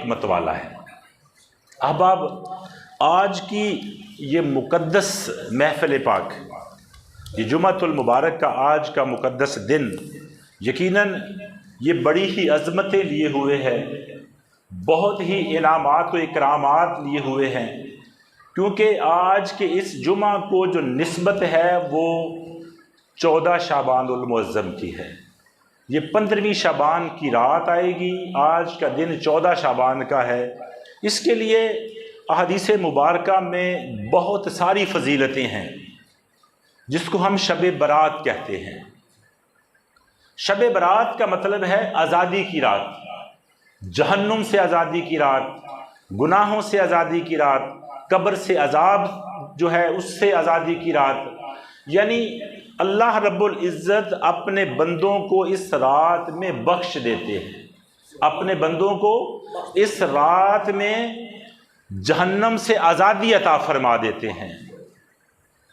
حکمت والا ہے۔ احباب، آج کی یہ مقدس محفل پاک، یہ جمعۃ المبارک کا آج کا مقدس دن یقیناً یہ بڑی ہی عظمتیں لیے ہوئے ہے، بہت ہی انعامات و اکرامات لیے ہوئے ہیں، کیونکہ آج کے اس جمعہ کو جو نسبت ہے وہ 14 شعبان المعظم کی ہے۔ یہ 15ویں شعبان کی رات آئے گی، آج کا دن 14 شعبان کا ہے۔ اس کے لیے احادیث مبارکہ میں بہت ساری فضیلتیں ہیں، جس کو ہم شب برات کہتے ہیں۔ شب برات کا مطلب ہے آزادی کی رات، جہنم سے آزادی کی رات، گناہوں سے آزادی کی رات، قبر سے عذاب جو ہے اس سے آزادی کی رات۔ یعنی اللہ رب العزت اپنے بندوں کو اس رات میں بخش دیتے ہیں، اپنے بندوں کو اس رات میں جہنم سے آزادی عطا فرما دیتے ہیں۔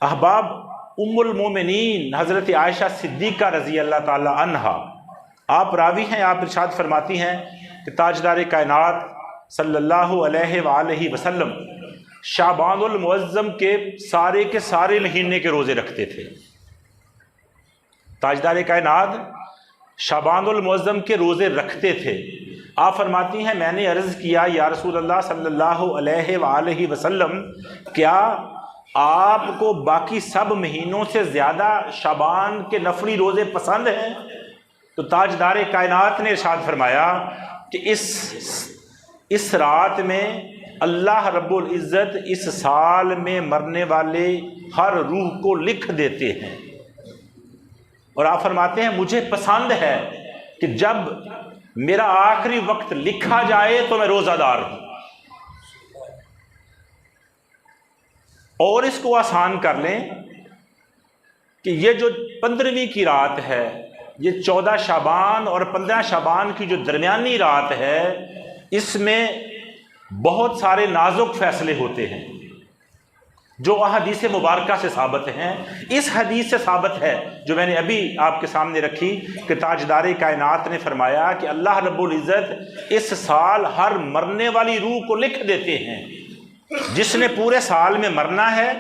احباب، ام المومنین حضرت عائشہ صدیقہ رضی اللہ تعالی عنہا، آپ راوی ہیں، آپ ارشاد فرماتی ہیں کہ تاجدار کائنات صلی اللہ علیہ وآلہ وسلم شعبان المعظم کے سارے مہینے کے روزے رکھتے تھے۔ تاجدار کائنات شعبان المعظم کے روزے رکھتے تھے۔ آپ فرماتی ہیں میں نے عرض کیا یا رسول اللہ صلی اللہ علیہ وآلہ وسلم، کیا آپ کو باقی سب مہینوں سے زیادہ شعبان کے نفلی روزے پسند ہیں؟ تو تاجدار کائنات نے ارشاد فرمایا کہ اس رات میں اللہ رب العزت اس سال میں مرنے والے ہر روح کو لکھ دیتے ہیں، اور آپ فرماتے ہیں مجھے پسند ہے کہ جب میرا آخری وقت لکھا جائے تو میں روزہ دار ہوں، اور اس کو آسان کر لیں کہ یہ جو 15ویں کی رات ہے، یہ 14 شعبان اور 15 شعبان کی جو درمیانی رات ہے، اس میں بہت سارے نازک فیصلے ہوتے ہیں جو احادیث مبارکہ سے ثابت ہیں۔ اس حدیث سے ثابت ہے جو میں نے ابھی آپ کے سامنے رکھی کہ تاجدار کائنات نے فرمایا کہ اللہ رب العزت اس سال ہر مرنے والی روح کو لکھ دیتے ہیں، جس نے پورے سال میں مرنا ہے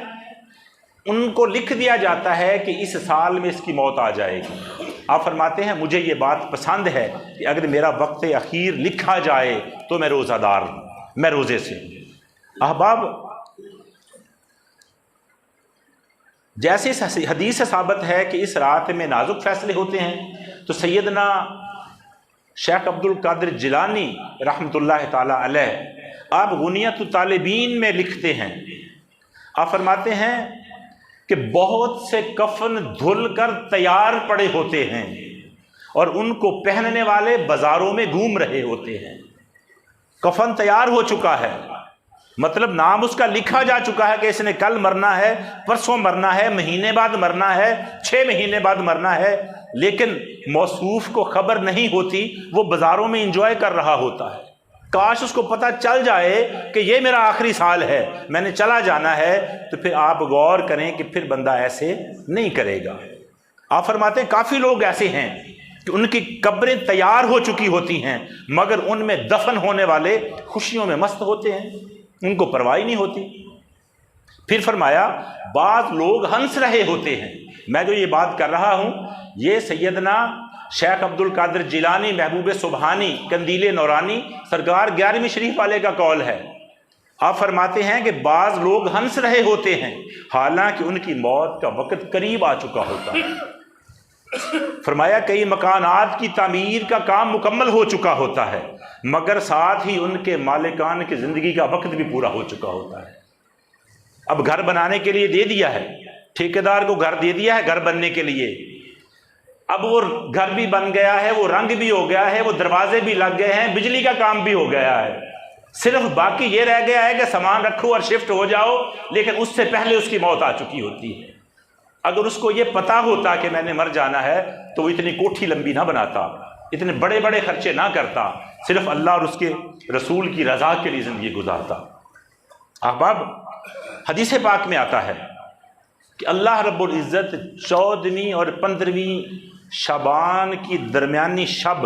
ان کو لکھ دیا جاتا ہے کہ اس سال میں اس کی موت آ جائے گی۔ آپ فرماتے ہیں مجھے یہ بات پسند ہے کہ اگر میرا وقت اخیر لکھا جائے تو میں روزہ دار ہوں، میں روزے سے ہوں۔ احباب، جیسے اس حدیث سے ثابت ہے کہ اس رات میں نازک فیصلے ہوتے ہیں، تو سیدنا شیخ عبد القادر جیلانی رحمۃ اللہ تعالی علیہ آپ غنیۃ الطالبین میں لکھتے ہیں، آپ فرماتے ہیں کہ بہت سے کفن دھل کر تیار پڑے ہوتے ہیں اور ان کو پہننے والے بازاروں میں گھوم رہے ہوتے ہیں۔ کفن تیار ہو چکا ہے، مطلب نام اس کا لکھا جا چکا ہے کہ اس نے کل مرنا ہے، پرسوں مرنا ہے، مہینے بعد مرنا ہے، 6 مہینے بعد مرنا ہے، لیکن موصوف کو خبر نہیں ہوتی، وہ بازاروں میں انجوائے کر رہا ہوتا ہے۔ کاش اس کو پتہ چل جائے کہ یہ میرا آخری سال ہے، میں نے چلا جانا ہے، تو پھر آپ غور کریں کہ پھر بندہ ایسے نہیں کرے گا۔ آپ فرماتے ہیں کافی لوگ ایسے ہیں کہ ان کی قبریں تیار ہو چکی ہوتی ہیں، مگر ان میں دفن ہونے والے خوشیوں میں مست ہوتے ہیں، ان کو پرواہ نہیں ہوتی۔ پھر فرمایا بعض لوگ ہنس رہے ہوتے ہیں۔ میں جو یہ بات کر رہا ہوں یہ سیدنا شیخ عبد القادر جیلانی محبوب سبحانی قندیل نورانی سرکار 11ویں شریف والے کا قول ہے۔ آپ فرماتے ہیں کہ بعض لوگ ہنس رہے ہوتے ہیں حالانکہ ان کی موت کا وقت قریب آ چکا ہوتا ہے۔ فرمایا کئی مکانات کی تعمیر کا کام مکمل ہو چکا ہوتا ہے، مگر ساتھ ہی ان کے مالکان کی زندگی کا وقت بھی پورا ہو چکا ہوتا ہے۔ اب گھر بنانے کے لیے دے دیا ہے، ٹھیکیدار کو گھر دے دیا ہے گھر بننے کے لیے، اب وہ گھر بھی بن گیا ہے، وہ رنگ بھی ہو گیا ہے، وہ دروازے بھی لگ گئے ہیں، بجلی کا کام بھی ہو گیا ہے، صرف باقی یہ رہ گیا ہے کہ سامان رکھو اور شفٹ ہو جاؤ، لیکن اس سے پہلے اس کی موت آ چکی ہوتی ہے۔ اگر اس کو یہ پتا ہوتا کہ میں نے مر جانا ہے تو وہ اتنی کوٹھی لمبی نہ بناتا، اتنے بڑے بڑے خرچے نہ کرتا، صرف اللہ اور اس کے رسول کی رضا کے لیے زندگی گزارتا۔ احباب، حدیث پاک میں آتا ہے کہ اللہ رب العزت 14ویں اور 15ویں شعبان کی درمیانی شب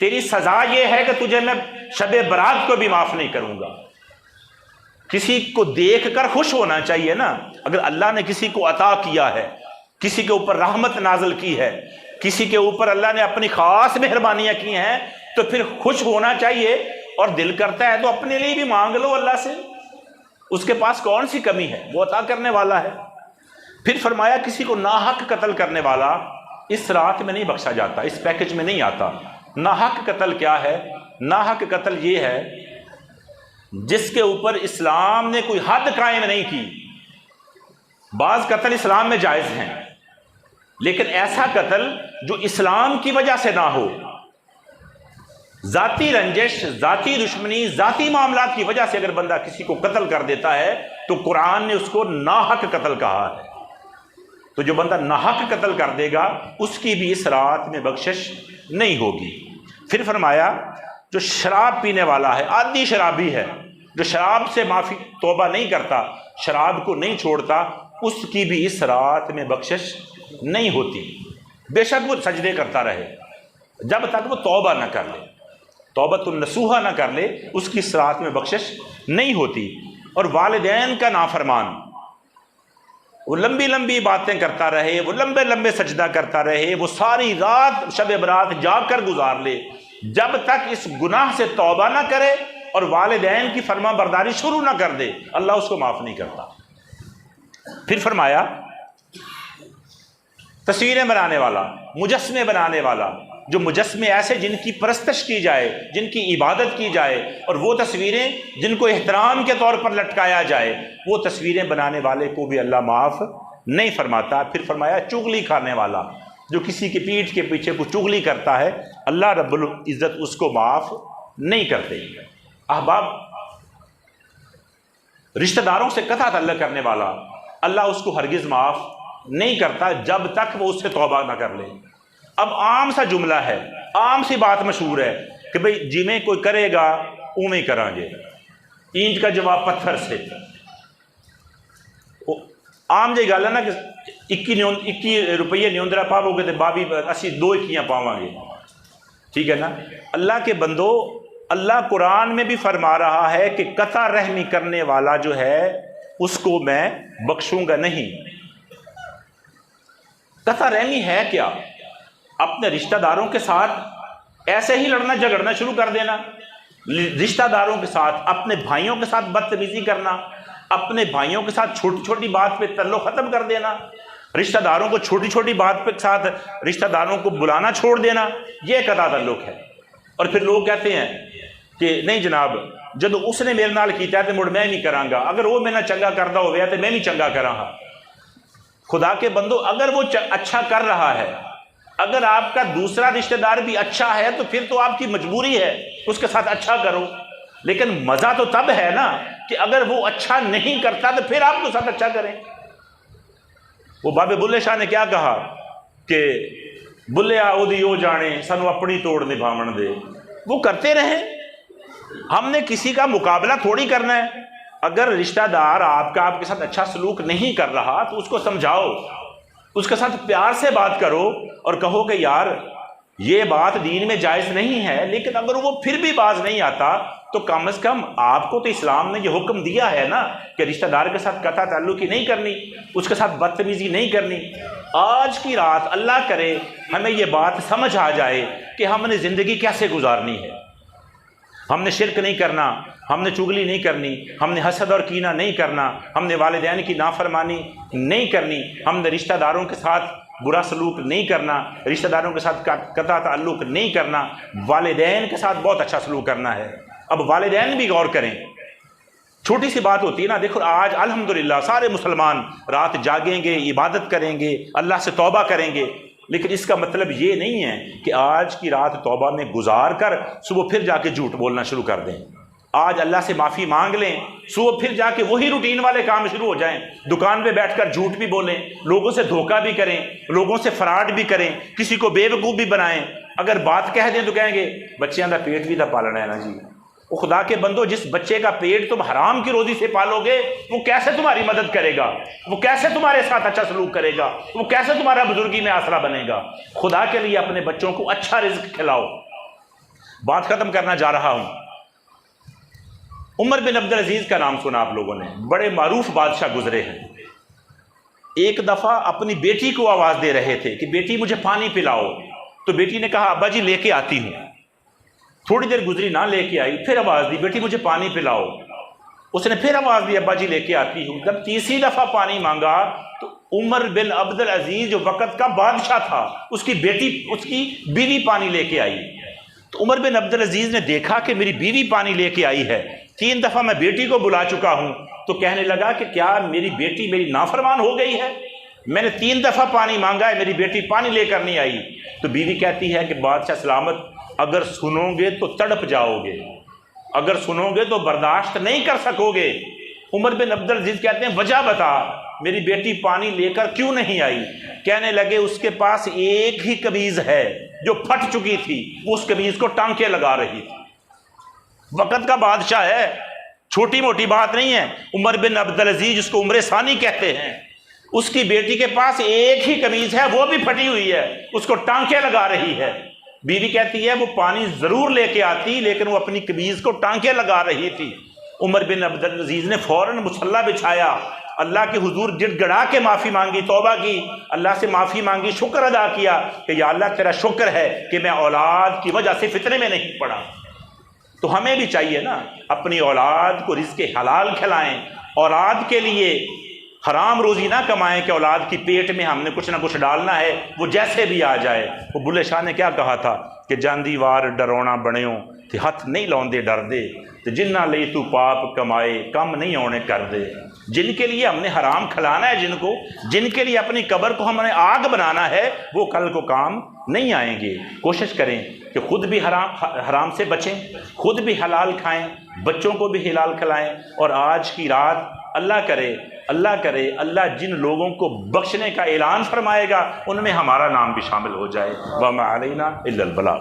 تیری سزا یہ ہے کہ تجھے میں شب برات کو بھی معاف نہیں کروں گا۔ کسی کو دیکھ کر خوش ہونا چاہیے نا۔ اگر اللہ نے کسی کو عطا کیا ہے، کسی کے اوپر رحمت نازل کی ہے، کسی کے اوپر اللہ نے اپنی خاص مہربانیاں کی ہیں، تو پھر خوش ہونا چاہیے، اور دل کرتا ہے تو اپنے لیے بھی مانگ لو اللہ سے، اس کے پاس کون سی کمی ہے، وہ عطا کرنے والا ہے۔ پھر فرمایا کسی کو ناحق قتل کرنے والا اس رات میں نہیں بخشا جاتا، اس پیکج میں نہیں آتا۔ ناحق قتل کیا ہے؟ ناحق قتل یہ ہے جس کے اوپر اسلام نے کوئی حد قائم نہیں کی۔ بعض قتل اسلام میں جائز ہیں، لیکن ایسا قتل جو اسلام کی وجہ سے نہ ہو، ذاتی رنجش، ذاتی دشمنی، ذاتی معاملات کی وجہ سے اگر بندہ کسی کو قتل کر دیتا ہے تو قرآن نے اس کو ناحق قتل کہا ہے۔ تو جو بندہ ناحق قتل کر دے گا اس کی بھی اس رات میں بخشش نہیں ہوگی۔ پھر فرمایا جو شراب پینے والا ہے، عادی شرابی ہے، جو شراب سے معافی توبہ نہیں کرتا، شراب کو نہیں چھوڑتا، اس کی بھی اس رات میں بخشش نہیں ہوتی، بے شک وہ سجدے کرتا رہے جب تک وہ توبہ نہ کر لے، توبۃ النصوحہ نہ کر لے، اس کی اس رات میں بخشش نہیں ہوتی۔ اور والدین کا نافرمان، وہ لمبی لمبی باتیں کرتا رہے، وہ لمبے لمبے سجدہ کرتا رہے، وہ ساری رات شب برات جاگ کر گزار لے، جب تک اس گناہ سے توبہ نہ کرے اور والدین کی فرما برداری شروع نہ کر دے، اللہ اس کو معاف نہیں کرتا۔ پھر فرمایا تصویریں بنانے والا، مجسمے بنانے والا، جو مجسمے ایسے جن کی پرستش کی جائے، جن کی عبادت کی جائے، اور وہ تصویریں جن کو احترام کے طور پر لٹکایا جائے، وہ تصویریں بنانے والے کو بھی اللہ معاف نہیں فرماتا۔ پھر فرمایا چغلی کھانے والا، جو کسی کی پیٹھ کے پیچھے کو چغلی کرتا ہے، اللہ رب العزت اس کو معاف نہیں کرتے۔ احباب، رشتہ داروں سے قطع تعلق کرنے والا، اللہ اس کو ہرگز معاف نہیں کرتا جب تک وہ اس سے توبہ نہ کر لے۔ اب عام سا جملہ ہے، عام سی بات مشہور ہے کہ بھئی جی میں کوئی کرے گا اویں کریں گے، اینٹ کا جواب پتھر سے۔ عام جی گل ہے نا کہ 21 روپیے نیوندرا پاو گے تو بابی اسی 2 اکیاں پاواں گے، ٹھیک ہے نا۔ اللہ کے بندو، اللہ قرآن میں بھی فرما رہا ہے کہ قطع رحمی کرنے والا جو ہے اس کو میں بخشوں گا نہیں۔ قطع رحمی ہے کیا؟ اپنے رشتہ داروں کے ساتھ ایسے ہی لڑنا جھگڑنا شروع کر دینا، رشتہ داروں کے ساتھ، اپنے بھائیوں کے ساتھ بدتمیزی کرنا، اپنے بھائیوں کے ساتھ چھوٹی چھوٹی بات پہ تعلق ختم کر دینا، رشتہ داروں کو چھوٹی چھوٹی بات پہ ساتھ رشتہ داروں کو بلانا چھوڑ دینا، یہ قطع تعلق ہے۔ اور پھر لوگ کہتے ہیں کہ نہیں جناب جب اس نے میرے نال کیتا ہے تو مڑ میں نہیں کراں گا، اگر وہ میرے نال چنگا کردا ہویا تو میں بھی چنگا کراں گا۔ خدا کے بندو، اگر وہ اچھا کر رہا ہے، اگر آپ کا دوسرا رشتہ دار بھی اچھا ہے تو پھر تو آپ کی مجبوری ہے اس کے ساتھ اچھا کرو، لیکن مزہ تو تب ہے نا کہ اگر وہ اچھا نہیں کرتا تو پھر آپ کے ساتھ اچھا کریں۔ وہ بابے بلے شاہ نے کیا کہا کہ بلیا اودی او جانے سانو اپنی توڑ نبھاون دے، وہ کرتے رہیں، ہم نے کسی کا مقابلہ تھوڑی کرنا ہے۔ اگر رشتہ دار آپ کے ساتھ اچھا سلوک نہیں کر رہا تو اس کو سمجھاؤ، اس کے ساتھ پیار سے بات کرو اور کہو کہ یار یہ بات دین میں جائز نہیں ہے، لیکن اگر وہ پھر بھی باز نہیں آتا تو کم از کم آپ کو تو اسلام نے یہ حکم دیا ہے نا کہ رشتہ دار کے ساتھ قطع تعلقی نہیں کرنی، اس کے ساتھ بدتمیزی نہیں کرنی۔ آج کی رات اللہ کرے ہمیں یہ بات سمجھ آ جائے کہ ہم نے زندگی کیسے گزارنی ہے۔ ہم نے شرک نہیں کرنا، ہم نے چغلی نہیں کرنی، ہم نے حسد اور کینہ نہیں کرنا، ہم نے والدین کی نافرمانی نہیں کرنی، ہم نے رشتہ داروں کے ساتھ برا سلوک نہیں کرنا، رشتہ داروں کے ساتھ قطع تعلق نہیں کرنا، والدین کے ساتھ بہت اچھا سلوک کرنا ہے۔ اب والدین بھی غور کریں، چھوٹی سی بات ہوتی ہے نا، دیکھو آج الحمدللہ سارے مسلمان رات جاگیں گے، عبادت کریں گے، اللہ سے توبہ کریں گے، لیکن اس کا مطلب یہ نہیں ہے کہ آج کی رات توبہ میں گزار کر صبح پھر جا کے جھوٹ بولنا شروع کر دیں۔ آج اللہ سے معافی مانگ لیں، صبح پھر جا کے وہی روٹین والے کام شروع ہو جائیں، دکان پہ بیٹھ کر جھوٹ بھی بولیں، لوگوں سے دھوکہ بھی کریں، لوگوں سے فراڈ بھی کریں، کسی کو بے وقوف بھی بنائیں۔ اگر بات کہہ دیں تو کہیں گے بچیاں دا پیٹ بھی تو پالنا ہے نا جی۔ وہ خدا کے بندو، جس بچے کا پیٹ تم حرام کی روزی سے پالو گے وہ کیسے تمہاری مدد کرے گا، وہ کیسے تمہارے ساتھ اچھا سلوک کرے گا، وہ کیسے تمہارا بزرگی میں آسرا بنے گا۔ خدا کے لیے اپنے بچوں کو اچھا رزق کھلاؤ، بات ختم کرنا جا رہا ہوں۔ عمر بن عبدالعزیز کا نام سنا آپ لوگوں نے، بڑے معروف بادشاہ گزرے ہیں۔ ایک دفعہ اپنی بیٹی کو آواز دے رہے تھے کہ بیٹی مجھے پانی پلاؤ، تو بیٹی نے کہا ابا جی لے کے آتی ہوں۔ تھوڑی دیر گزری، نہ لے کے آئی، پھر آواز دی بیٹی مجھے پانی پلاؤ، اس نے پھر آواز دی ابا جی لے کے آتی ہوں۔ جب تیسری دفعہ پانی مانگا تو عمر بن عبدالعزیز جو وقت کا بادشاہ تھا، اس کی بیوی پانی لے کے آئی۔ تو عمر بن عبدالعزیز نے دیکھا کہ میری بیوی پانی لے کے آئی ہے، 3 دفعہ میں بیٹی کو بلا چکا ہوں، تو کہنے لگا کہ کیا میری بیٹی میری نافرمان ہو گئی ہے؟ میں نے 3 دفعہ پانی مانگا ہے، میری بیٹی پانی لے کر نہیں آئی۔ تو بیوی کہتی ہے کہ بادشاہ سلامت، اگر سنو گے تو تڑپ جاؤ گے، اگر سنو گے تو برداشت نہیں کر سکو گے۔ عمر بن عبدالعزیز کہتے ہیں وجہ بتا، میری بیٹی پانی لے کر کیوں نہیں آئی؟ کہنے لگے اس کے پاس ایک ہی قمیض ہے جو پھٹ چکی تھی، وہ اس قمیض کو ٹانکے لگا رہی تھی۔ وقت کا بادشاہ ہے، چھوٹی موٹی بات نہیں ہے۔ عمر بن عبدالعزیز جس کو عمر ثانی کہتے ہیں، اس کی بیٹی کے پاس ایک ہی قمیض ہے، وہ بھی پھٹی ہوئی ہے، اس کو ٹانکے لگا رہی ہے۔ بیوی کہتی ہے وہ پانی ضرور لے کے آتی، لیکن وہ اپنی قمیض کو ٹانکے لگا رہی تھی۔ عمر بن عبدالعزیز نے فوراً مصلی بچھایا، اللہ کے حضور گڑ گڑا کے معافی مانگی، توبہ کی، اللہ سے معافی مانگی، شکر ادا کیا کہ یا اللہ تیرا شکر ہے کہ میں اولاد کی وجہ سے فتنے میں نہیں پڑا۔ تو ہمیں بھی چاہیے نا اپنی اولاد کو رزق حلال کھلائیں، اولاد کے لیے حرام روزی نہ کمائیں کہ اولاد کی پیٹ میں ہم نے کچھ نہ کچھ ڈالنا ہے، وہ جیسے بھی آ جائے۔ وہ بلے شاہ نے کیا کہا تھا کہ جاندی وار ڈرونا بنیوں تے ہاتھ نہیں لاؤندے ڈر دے، تے جنہ لئی تو پاپ کمائے کم نہیں ہونے کر دے۔ جن کے لیے ہم نے حرام کھلانا ہے، جن کے لیے اپنی قبر کو ہم نے آگ بنانا ہے، وہ کل کو کام نہیں آئیں گے۔ کوشش کریں کہ خود بھی حرام سے بچیں، خود بھی حلال کھائیں، بچوں کو بھی حلال کھلائیں، اور آج کی رات اللہ کرے اللہ جن لوگوں کو بخشنے کا اعلان فرمائے گا ان میں ہمارا نام بھی شامل ہو جائے۔ وما علینا الا البلاغ۔